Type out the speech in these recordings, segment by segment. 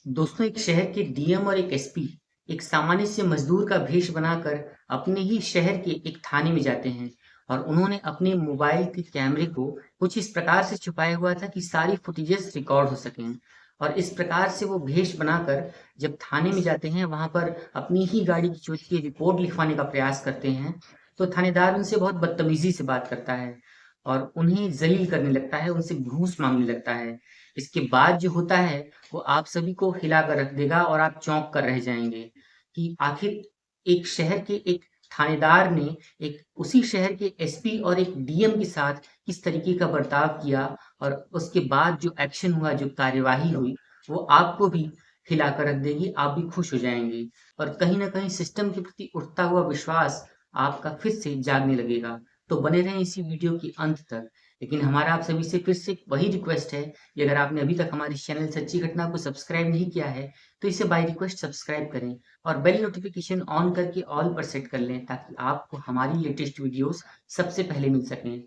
दोस्तों, एक शहर के डीएम और एक एसपी एक सामान्य से मजदूर का भेष बनाकर अपने ही शहर के एक थाने में जाते हैं। और उन्होंने अपने मोबाइल के कैमरे को कुछ इस प्रकार से छुपाया हुआ था कि सारी फुटेजेस रिकॉर्ड हो सकें। और इस प्रकार से वो भेष बनाकर जब थाने में जाते हैं, वहां पर अपनी ही गाड़ी की चोरी की रिपोर्ट लिखवाने का प्रयास करते हैं। तो थानेदार उनसे बहुत बदतमीजी से बात करता है और उन्हें जलील करने लगता है, उनसे घूस मांगने लगता है। इसके बाद जो होता है वो आप सभी को हिला कर रख देगा और आप चौंक कर रह जाएंगे कि आखिर एक शहर के एक थानेदार ने एक उसी शहर के एसपी और एक डीएम के साथ किस तरीके का बर्ताव किया। और उसके बाद जो एक्शन हुआ, जो कार्यवाही हुई, वो आपको भी हिला कर रख देगी, आप भी खुश हो जाएंगे। और कहीं ना कहीं सिस्टम के प्रति उठता हुआ विश्वास आपका फिर से जागने लगेगा। तो बने रहें इसी वीडियो के अंत तक। लेकिन हमारा आप सभी से फिर से वही रिक्वेस्ट है कि अगर आपने अभी तक हमारे चैनल सच्ची घटना को सब्सक्राइब नहीं किया है, तो इसे बाय रिक्वेस्ट सब्सक्राइब करें और बेल नोटिफिकेशन ऑन करके ऑल पर सेट कर लें, ताकि आपको हमारी लेटेस्ट वीडियोस सबसे पहले मिल सकें।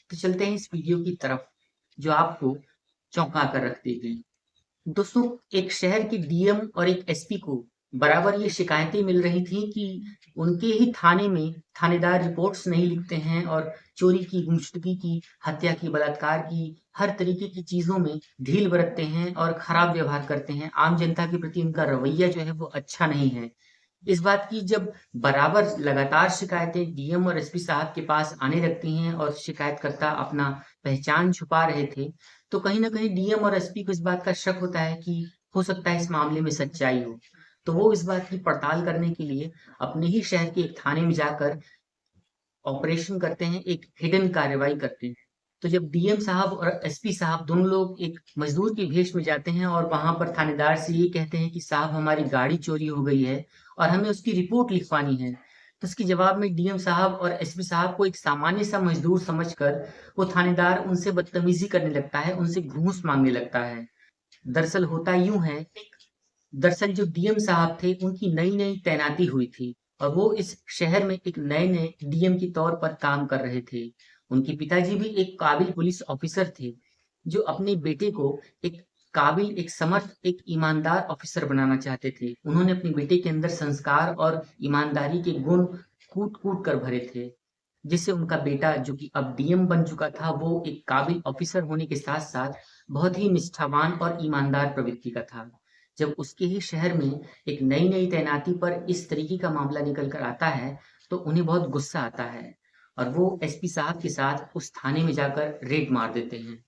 तो चलते हैं इस वीडियो की तरफ, जो आपको चौंका कर रख देगी। दोस्तों, एक शहर के डीएम और एक एसपी को बराबर ये शिकायतें मिल रही थी कि उनके ही थाने में थानेदार रिपोर्ट्स नहीं लिखते हैं और चोरी की, गुमशुदगी की, हत्या की, बलात्कार की, हर तरीके की चीजों में ढील बरतते हैं और खराब व्यवहार करते हैं। आम जनता के प्रति उनका रवैया जो है वो अच्छा नहीं है। इस बात की जब बराबर लगातार शिकायतें डीएम और एसपी साहब के पास आने लगती हैं और शिकायतकर्ता अपना पहचान छुपा रहे थे, तो कहीं न कहीं डीएम और एसपी को इस बात का शक होता है कि हो सकता है इस मामले में सच्चाई हो। तो वो इस बात की पड़ताल करने के लिए अपने ही शहर के एक थाने में जाकर ऑपरेशन करते हैं, एक हिडन कार्रवाई करते हैं। तो जब डीएम साहब और एसपी साहब दोनों लोग एक मजदूर के भेष में जाते हैं और वहां पर थानेदार से ये कहते हैं कि साहब, हमारी गाड़ी चोरी हो गई है और हमें उसकी रिपोर्ट लिखवानी है। तो इसके जवाब में डीएम साहब और एसपी साहब को एक सामान्य सा मजदूर समझकर वो थानेदार उनसे बदतमीजी करने लगता है, उनसे घूस मांगने लगता है। दरअसल होता यूं है, दरअसल जो डीएम साहब थे, उनकी नई-नई तैनाती हुई थी और वो इस शहर में एक नए-नए डीएम के तौर पर काम कर रहे थे। उनके पिताजी भी एक काबिल पुलिस ऑफिसर थे, जो अपने बेटे को एक काबिल, एक समर्थ, एक ईमानदार ऑफिसर बनाना चाहते थे। उन्होंने अपने बेटे के अंदर संस्कार और ईमानदारी के गुण कूट-कूट कर भरे थे, जिससे उनका बेटा, जो कि अब डीएम बन चुका था, वो एक काबिल ऑफिसर होने के साथ-साथ बहुत ही निष्ठावान और ईमानदार प्रवृत्ति का था। जब उसके ही शहर में एक नई-नई तैनाती पर इस तरीके का मामला निकल कर आता है, तो उन्हें बहुत गुस्सा आता है और वो एसपी साहब के साथ उस थाने में जाकर रेड मार देते हैं।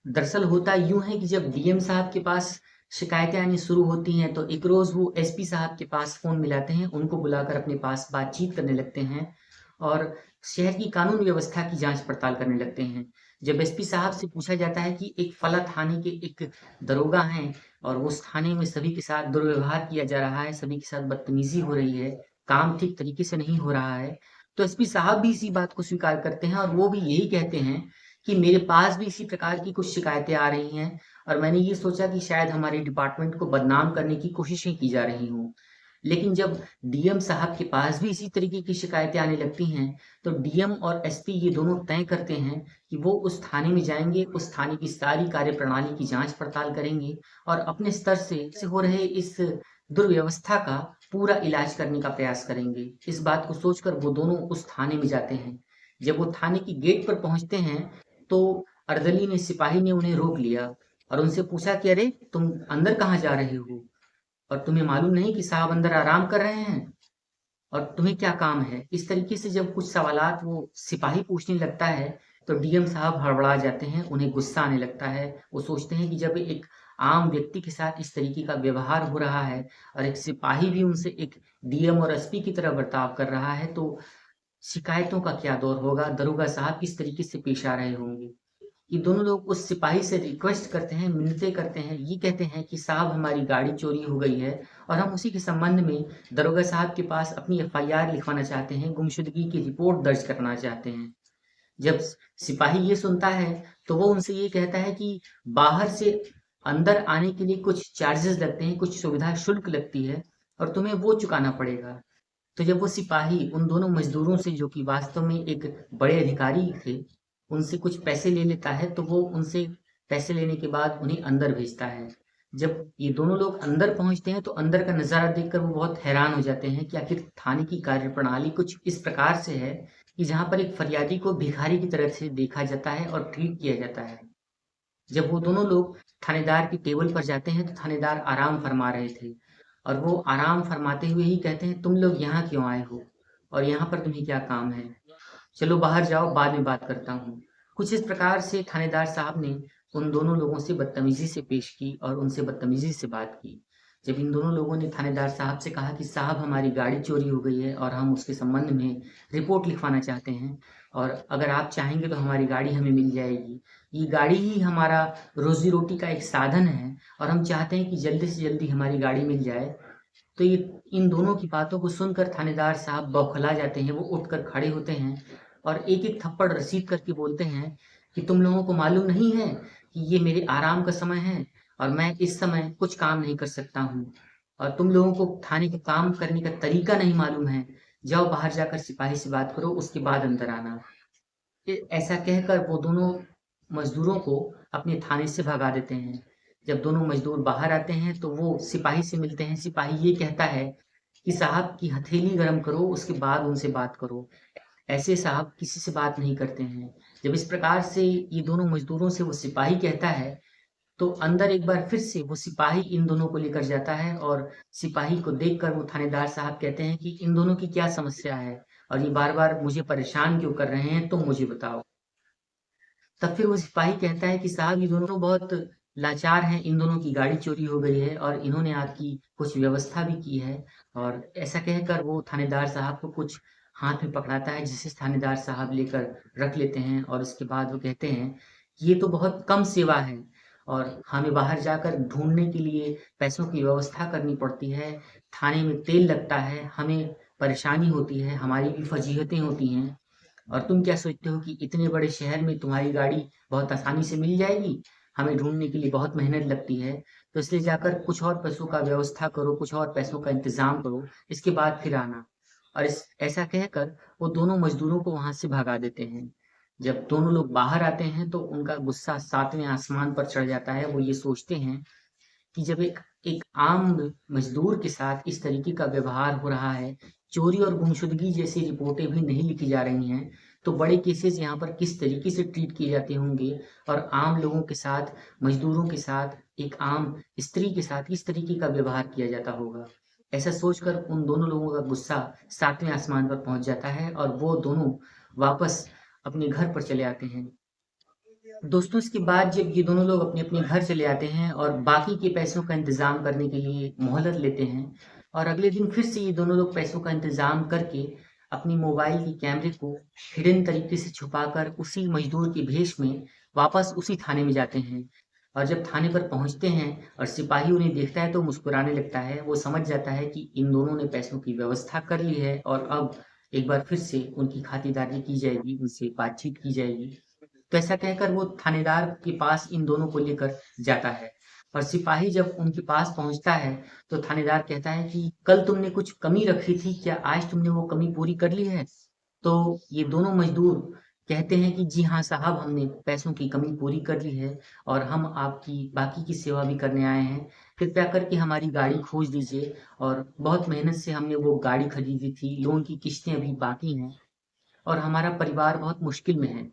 दरअसल होता यूं है कि जब डीएम साहब के पास शिकायतें आनी शुरू होती हैं, तो एक रोज वो एसपी साहब के पास फोन मिलाते हैं, उनको बुलाकर अपने पास बातचीत करने लगते हैं और शहर की कानून व्यवस्था की जांच पड़ताल करने लगते हैं। जब एसपी साहब से पूछा जाता है कि एक फला थाने के एक दरोगा हैं और उस थाने में सभी के साथ दुर्व्यवहार किया जा रहा है, सभी के साथ बदतमीजी हो रही है, काम ठीक तरीके से नहीं हो रहा है, तो एसपी साहब भी इसी बात को स्वीकार करते हैं और वो भी यही कहते हैं कि मेरे पास भी इसी प्रकार की कुछ शिकायतें आ रही हैं और मैंने ये सोचा कि शायद हमारे डिपार्टमेंट को बदनाम करने की कोशिशें की जा रही हों। लेकिन जब डीएम साहब के पास भी इसी तरीके की शिकायतें आने लगती हैं, तो डीएम और एसपी ये दोनों तय करते हैं कि वो उस थाने में जाएँगे, उस थाने की सारी कार्यप्रणाली की जाँच-पड़ताल करेंगे और अपने स्तर से हो रहे इस दुर्व्यवस्था का पूरा इलाज करने का प्रयास करेंगे। इस बात को सोचकर वो दोनों उस थाने में जाते हैं। जब वो थाने की गेट पर पहुँचते हैं, तो अर्दली सिपाही ने उन्हें रोक लिया और उनसे पूछा कि अरे, तुम अंदर कहाँ जा रहे हो? और तुम्हें मालूम नहीं कि साहब अंदर आराम कर रहे हैं? और तुम्हें क्या काम है? इस तरीके से जब कुछ सवालात वो सिपाही पूछने लगता है, तो डीएम साहब हड़बड़ा जाते हैं, उन्हें गुस्सा आने लगता है। वो सोचते हैं कि जब एक आम व्यक्ति के साथ इस तरीके का व्यवहार हो रहा है और एक सिपाही भी उनसे एक डीएम और एसपी की तरह बर्ताव कर रहा है, तो शिकायतों का क्या दौर होगा? दरोगा साहब किस तरीके से पेश आ रहे होंगे? ये दोनों लोग उस सिपाही से रिक्वेस्ट करते हैं, मिन्नतें करते हैं, ये कहते हैं कि साहब, हमारी गाड़ी चोरी हो गई है और हम उसी के संबंध में दरोगा साहब के पास अपनी एफआईआर लिखवाना चाहते हैं, गुमशुदगी की रिपोर्ट दर्ज करना चाहते हैं। जब सिपाही ये सुनता है, तो वो उनसे ये कहता है कि बाहर से अंदर आने के लिए कुछ चार्जेस लगते हैं, कुछ सुविधा शुल्क लगती है और तुम्हें वो चुकाना पड़ेगा। तो जब वो सिपाही उन दोनों मजदूरों से, जो कि वास्तव में एक बड़े अधिकारी थे, उनसे कुछ पैसे ले लेता है, तो वो उनसे पैसे लेने के बाद उन्हें अंदर भेजता है। जब ये दोनों लोग अंदर पहुंचते हैं तो अंदर का नज़ारा देखकर वो बहुत हैरान हो जाते हैं कि आखिर थाने की कार्यप्रणाली कुछ इस प्रकार से है कि जहाँ पर एक फरियादी को भिखारी की तरह से देखा जाता है और ट्रीट किया जाता है। जब वो दोनों लोग थानेदार की टेबल पर जाते हैं तो थानेदार आराम फरमा रहे थे और वो आराम फरमाते हुए ही कहते हैं, तुम लोग यहाँ क्यों आए हो और यहाँ पर तुम्हें क्या काम है? चलो बाहर जाओ, बाद में बात करता हूँ। कुछ इस प्रकार से थानेदार साहब ने उन दोनों लोगों से बदतमीजी से पेश की और उनसे बदतमीजी से बात की। जब इन दोनों लोगों ने थानेदार साहब से कहा कि साहब हमारी गाड़ी चोरी हो गई है और हम उसके संबंध में रिपोर्ट लिखवाना चाहते हैं और अगर आप चाहेंगे तो हमारी गाड़ी हमें मिल जाएगी। ये गाड़ी ही हमारा रोजी रोटी का एक साधन है और हम चाहते हैं कि जल्दी से जल्दी हमारी गाड़ी मिल जाए। तो ये इन दोनों की बातों को सुनकर थानेदार साहब बौखला जाते हैं। वो उठकर खड़े होते हैं और एक एक थप्पड़ रसीद करके बोलते हैं कि तुम लोगों को मालूम नहीं है कि ये मेरे आराम का समय है और मैं इस समय कुछ काम नहीं कर सकता हूँ और तुम लोगों को थाने का काम करने का तरीका नहीं मालूम है। जाओ बाहर जाकर सिपाही से बात करो, उसके बाद अंदर आना। ऐसा कहकर वो दोनों मजदूरों को अपने थाने से भगा देते हैं। जब दोनों मजदूर बाहर आते हैं तो वो सिपाही से मिलते हैं। सिपाही ये कहता है कि साहब की हथेली गर्म करो, उसके बाद उनसे बात करो। ऐसे साहब किसी से बात नहीं करते हैं। जब इस प्रकार से ये दोनों मजदूरों से वो सिपाही कहता है तो अंदर एक बार फिर से वो सिपाही इन दोनों को लेकर जाता है और सिपाही को देखकर वो थानेदार साहब कहते हैं कि इन दोनों की क्या समस्या है और ये बार बार मुझे परेशान क्यों कर रहे हैं, तुम मुझे बताओ। तब फिर वो सिपाही कहता है कि साहब ये दोनों बहुत लाचार हैं, इन दोनों की गाड़ी चोरी हो गई है और इन्होंने आपकी कुछ व्यवस्था भी की है। और ऐसा कहकर वो थानेदार साहब को कुछ हाथ में पकड़ाता है जिसे थानेदार साहब लेकर रख लेते हैं और उसके बाद वो कहते हैं ये तो बहुत कम सेवा है और हमें बाहर जाकर ढूंढने के लिए पैसों की व्यवस्था करनी पड़ती है, थाने में तेल लगता है, हमें परेशानी होती है, हमारी भी फजीहतें होती हैं और तुम क्या सोचते हो कि इतने बड़े शहर में तुम्हारी गाड़ी बहुत आसानी से मिल जाएगी? हमें ढूँढने के लिए बहुत मेहनत लगती है। तो इसलिए जाकर कुछ और पैसों का व्यवस्था करो, कुछ और पैसों का इंतज़ाम करो, इसके बाद फिर आना। और इस ऐसा कहकर वो दोनों मज़दूरों को वहाँ से भगा देते हैं। जब दोनों लोग बाहर आते हैं तो उनका गुस्सा 7वें आसमान पर चढ़ जाता है। वो ये सोचते हैं कि जब एक एक आम मजदूर के साथ इस तरीके का व्यवहार हो रहा है, चोरी और गुमशुदगी जैसी रिपोर्टें भी नहीं लिखी जा रही हैं, तो बड़े केसेस यहाँ पर किस तरीके से ट्रीट किए जाते होंगे और आम लोगों के साथ, मजदूरों के साथ, एक आम स्त्री के साथ किस तरीके का व्यवहार किया जाता होगा। ऐसा सोचकर उन दोनों लोगों का गुस्सा 7वें आसमान पर पहुँच जाता है और वो दोनों वापस अपने घर पर चले आते हैं। दोस्तों इसके बाद जब ये दोनों लोग अपने-अपने घर चले आते हैं और बाकी के पैसों का इंतज़ाम करने के लिए मोहलत लेते हैं और अगले दिन फिर से ये दोनों लोग पैसों का इंतज़ाम करके अपनी मोबाइल के कैमरे को हिडन तरीके से छुपाकर उसी मज़दूर के भेष में वापस उसी थाने में जाते हैं। और जब थाने पर पहुँचते हैं और सिपाही उन्हें देखता है तो मुस्कुराने लगता है। वो समझ जाता है कि इन दोनों ने पैसों की व्यवस्था कर ली है और अब एक बार फिर से उनकी खातिरदारी की जाएगी, उनसे बातचीत की जाएगी। तो ऐसा कहकर वो थानेदार के पास इन दोनों को लेकर जाता है और सिपाही जब उनके पास पहुंचता है तो थानेदार कहता है कि कल तुमने कुछ कमी रखी थी, क्या आज तुमने वो कमी पूरी कर ली है? तो ये दोनों मजदूर कहते हैं कि जी हाँ साहब, हमने पैसों की कमी पूरी कर ली है और हम आपकी बाकी की सेवा भी करने आए हैं। कृपया करके हमारी गाड़ी खोज दीजिए और बहुत मेहनत से हमने वो गाड़ी खरीदी थी, लोन की किश्तें अभी बाकी हैं और हमारा परिवार बहुत मुश्किल में है।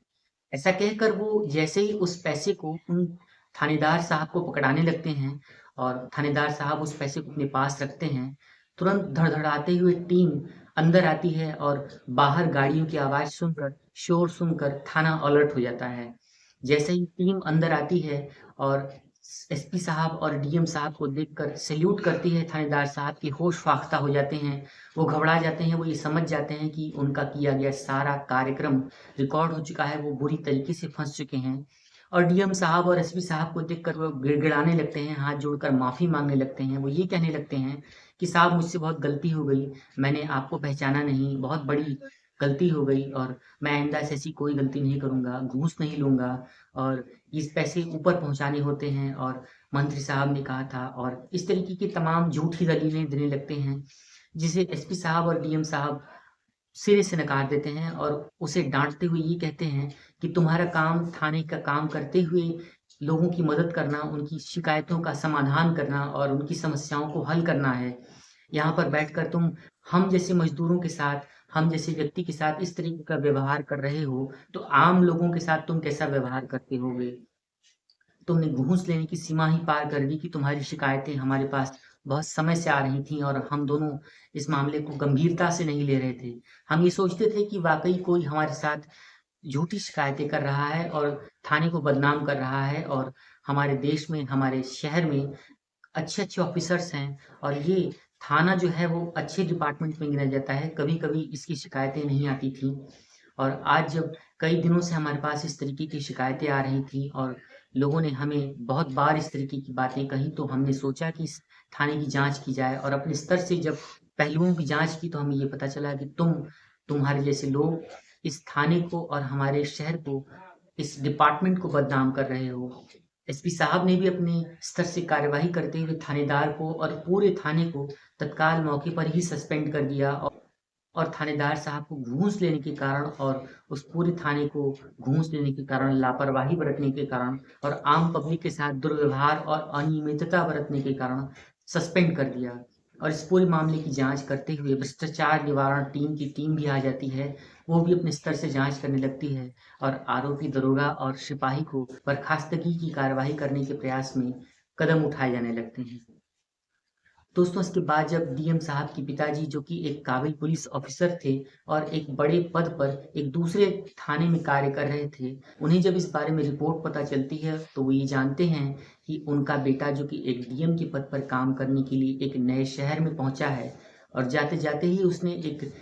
ऐसा कहकर वो जैसे ही उस पैसे को उन थानेदार साहब को पकड़ाने लगते हैं और थानेदार साहब उस पैसे को अपने पास रखते हैं, तुरंत धड़धड़ाते हुए टीम अंदर आती है और बाहर गाड़ियों की आवाज़ सुनकर, शोर सुनकर थाना अलर्ट हो जाता है। जैसे ही टीम अंदर आती है और एसपी साहब और डीएम साहब को देखकर सैल्यूट करती है, थानेदार साहब के होश फाख्ता हो जाते हैं। वो घबरा जाते हैं, वो ये समझ जाते हैं कि उनका किया गया सारा कार्यक्रम रिकॉर्ड हो चुका है, वो बुरी तरीके से फँस चुके हैं। और डीएम साहब और एसपी साहब को देखकर वो गिड़गिड़ाने लगते हैं, हाथ जोड़कर माफ़ी माँगने लगते हैं। वो ये कहने लगते हैं कि साहब मुझसे बहुत गलती हो गई, मैंने आपको पहचाना नहीं, बहुत बड़ी गलती हो गई और मैं आइंदा से ऐसी कोई गलती नहीं करूँगा, घूस नहीं लूँगा और इस पैसे ऊपर पहुँचाने होते हैं और मंत्री साहब ने कहा था और इस तरीके की तमाम झूठी दलीलें देने लगते हैं, जिसे एसपी साहब और डीएम साहब सिरे से नकार देते हैं और उसे डाँटते हुए ये कहते हैं कि तुम्हारा काम थाने का काम करते हुए लोगों की मदद करना, उनकी शिकायतों का समाधान करना और उनकी समस्याओं को हल करना है। यहाँ पर बैठकर तुम हम जैसे मज़दूरों के साथ, हम जैसे व्यक्ति के साथ इस तरीके का व्यवहार कर रहे हो, तो आम लोगों के साथ तुम कैसा व्यवहार करते होगे? तुमने घूस लेने की सीमा ही पार कर दी कि तुम्हारी शिकायतें हमारे पास बहुत समय से आ रही थीं और हम दोनों इस मामले को गंभीरता से नहीं ले रहे थे। हम ये सोचते थे कि वाक़ई कोई हमारे साथ झूठी शिकायतें कर रहा है और थाने को बदनाम कर रहा है और हमारे देश में, हमारे शहर में अच्छे-अच्छे ऑफ़िसर्स हैं और ये थाना जो है वो अच्छे डिपार्टमेंट में गिना जाता है। कभी-कभी इसकी शिकायतें नहीं आती थीं और आज जब कई दिनों से हमारे पास इस तरीके की शिकायतें आ रही थी और लोगों ने हमें बहुत बार इस तरीके की बातें कही, तो हमने सोचा कि इस थाने की जाँच की जाए और अपने स्तर से जब पहलुओं की जाँच की तो हमें ये पता चला कि तुम्हारे जैसे लोग इस थाने को और हमारे शहर को, इस डिपार्टमेंट को बदनाम कर रहे हो। एसपी साहब ने भी अपने स्तर से कार्यवाही करते हुए थानेदार को और पूरे थाने को तत्काल मौके पर ही सस्पेंड कर दिया और थानेदार साहब को घूस लेने के कारण और उस पूरे थाने को घूस लेने के कारण, लापरवाही बरतने के कारण और आम पब्लिक के साथ दुर्व्यवहार और अनियमितता बरतने के कारण सस्पेंड कर दिया। और इस पूरे मामले की जांच करते हुए भ्रष्टाचार निवारण टीम की टीम भी आ जाती है, वो भी अपने स्तर से जांच करने लगती है और आरोपी दरोगा और सिपाही को बर्खास्तगी की कार्रवाई करने के प्रयास में कदम उठाए जाने लगते हैं। दोस्तों इसके बाद जब डीएम साहब के पिताजी जो कि एक काबिल पुलिस ऑफिसर थे और एक बड़े पद पर एक दूसरे थाने में कार्य कर रहे थे, उन्हें जब इस बारे में रिपोर्ट पता चलती है तो वो ये जानते हैं कि उनका बेटा जो कि एक डीएम के पद पर काम करने के लिए एक नए शहर में पहुंचा है और जाते-जाते ही उसने एक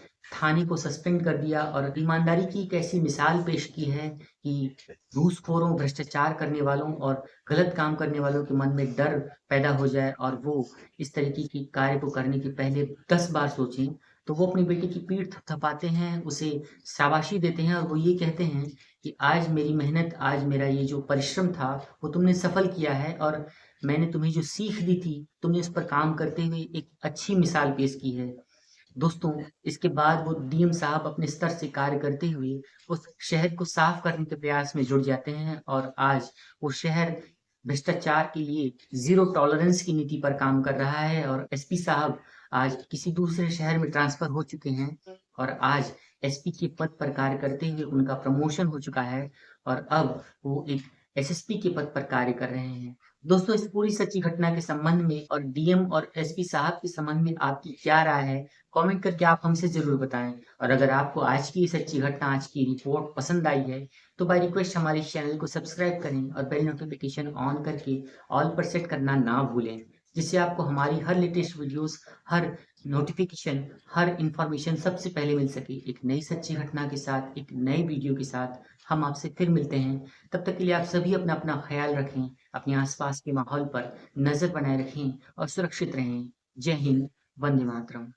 थाने को सस्पेंड कर दिया और ईमानदारी की एक ऐसी मिसाल पेश की है कि घूसखोरों, भ्रष्टाचार करने वालों और गलत काम करने वालों के मन में डर पैदा हो जाए और वो इस तरीके की कार्य को करने के पहले 10 बार सोचें, तो वो अपने बेटे की पीठ थपथपाते हैं, उसे शाबाशी देते हैं और वो ये कहते हैं कि आज मेरी मेहनत, आज मेरा ये जो परिश्रम था, वो तुमने सफल किया है और मैंने तुम्हें जो सीख दी थी, तुमने उस पर काम करते हुए एक अच्छी मिसाल पेश की है। दोस्तों, इसके बाद वो डीएम साहब अपने स्तर से कार्य करते हुए उस शहर को साफ करने के प्रयास में जुट जाते हैं और आज वो शहर भ्रष्टाचार के लिए ज़ीरो टॉलरेंस की नीति पर काम कर रहा है और एसपी साहब आज किसी दूसरे शहर में ट्रांसफ़र हो चुके हैं और आज एसपी के पद पर कार्य करते हुए उनका प्रमोशन हो चुका है और अब वो एक एसएसपी के पद पर कार्य कर रहे हैं। दोस्तों, इस पूरी सच्ची घटना के संबंध में और डीएम और एसपी साहब के संबंध में आपकी क्या राय है? कमेंट करके आप हमसे ज़रूर बताएँ और अगर आपको आज की ये सच्ची घटना, आज की रिपोर्ट पसंद आई है, तो बाय रिक्वेस्ट हमारे इस चैनल को सब्सक्राइब करें और बेल नोटिफिकेशन ऑन करके ऑल पर सेट करना ना भूलें, जिससे आपको हमारी हर लेटेस्ट वीडियोस, हर नोटिफिकेशन, हर इन्फॉर्मेशन सबसे पहले मिल सके। एक नई सच्ची घटना के साथ, एक नए वीडियो के साथ हम आपसे फिर मिलते हैं। तब तक के लिए आप सभी अपना-अपना ख़्याल रखें, अपने आस-पास के माहौल पर नज़र बनाए रखें और सुरक्षित रहें। जय हिंद, वंदे मातरम।